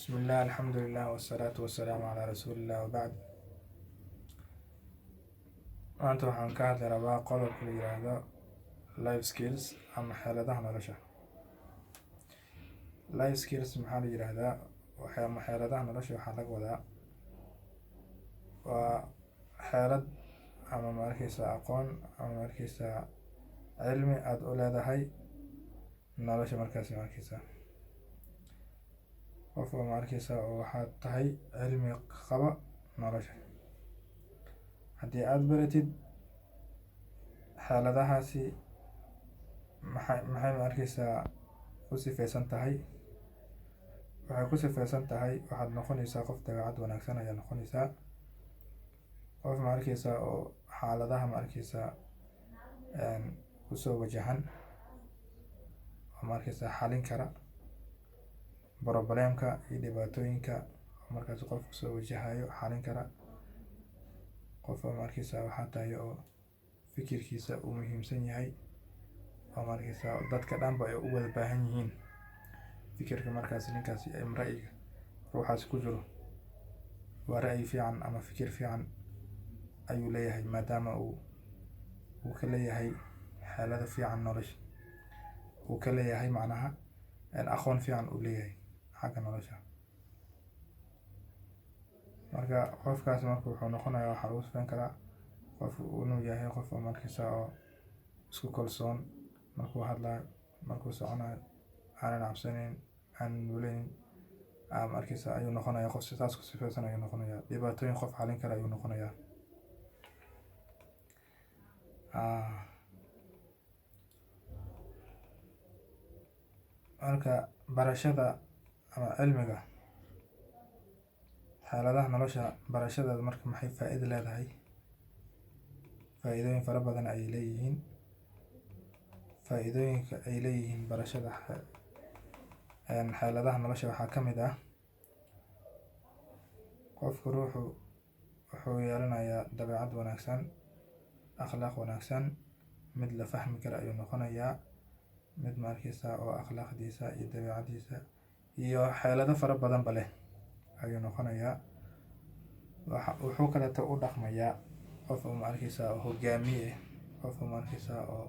بسم الله الحمد لله والصلاة والسلام على رسول الله وبعد. maanta waxaan ka hadli rabaa qodobka la yiraahdo life skills ama xeeladaha nolosha. Life skills maxaa la yiraahdaa? xeeladaha nolosha waxaa laga wadaa waa xeelad ama markaysa aqoon ama markaysa cilmi aad u leedahay nolosha markaysa qof markaysa oo waxaad tahay cilmi qaba nolosha. haddii aad baratid xeeladahaasi maxay markaysaa ku sifaysan tahay, waxay ku sifaysan tahay waxaad noqonaysaa qof dabeecad wanaagsan ayaa noqonaysaa, qof markaysaa oo xaaladaha markaysaa kusoo wajahan oo markaysaa xalin kara problemka iyo dhibaatooyinka markaas qof kusoo wajahayo xalin kara. qof markaysaa waxaa tahay oo fikirkiisa uu muhiimsan yahay oo markaysaa dadka dhanba ay u wada baahan yihiin fikirka markaas ninkaasi ra'yiga ruuxaas ku jiro waa ra'yi fiican ama fikir fiican ayuu leeyahay, maadaama uu ka leeyahay xeelado fiican nolosha, uu ka leeyahay macnaha aqoon fiican uu leeyahay xagga nolosha. marka qofkaas wuxuu noqonayaa waxaa lagu sifayn karaa qof inuu yahay qof markaysa oo isku kalsoon markuu hadlayo, markuu soconayo, aanan cabsaneyn, aanan nuleyn markaysa ayuu noqonayaa qof sidaas ku sifaysan ayuu noqonayaa. dhibaatooyin qof xalin kara ayuu noqonayaa. marka barashada ama cilmiga xeeladaha nolosha barashadeeda marka maxay faa'iido leedahay? faa'iidooyin fara badan ayay leeyihiin. faa'iidooyinka ay leeyihiin barashada xeeladaha nolosha waxaa ka mid ah qofka wuxuu yeelanayaa dabeecad wanaagsan, akhlaaq wanaagsan, mid la fahmi kara ayuu noqonayaa, mid markaysa oo akhlaaqdiisa iyo dabeecadiisa iyo xeelado fara badanba leh ayuu noqonayaa. wuxuu kaleeto u dhaqmayaa qof markaysa hogaamiye, qof markaysa oo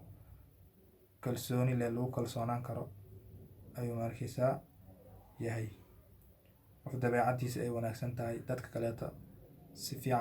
kalsooni leh, lagu kalsoonaan karo ayuu markaysa yahay, qof dabeecadiisa ay wanaagsan tahay, dadka kaleeto si fiican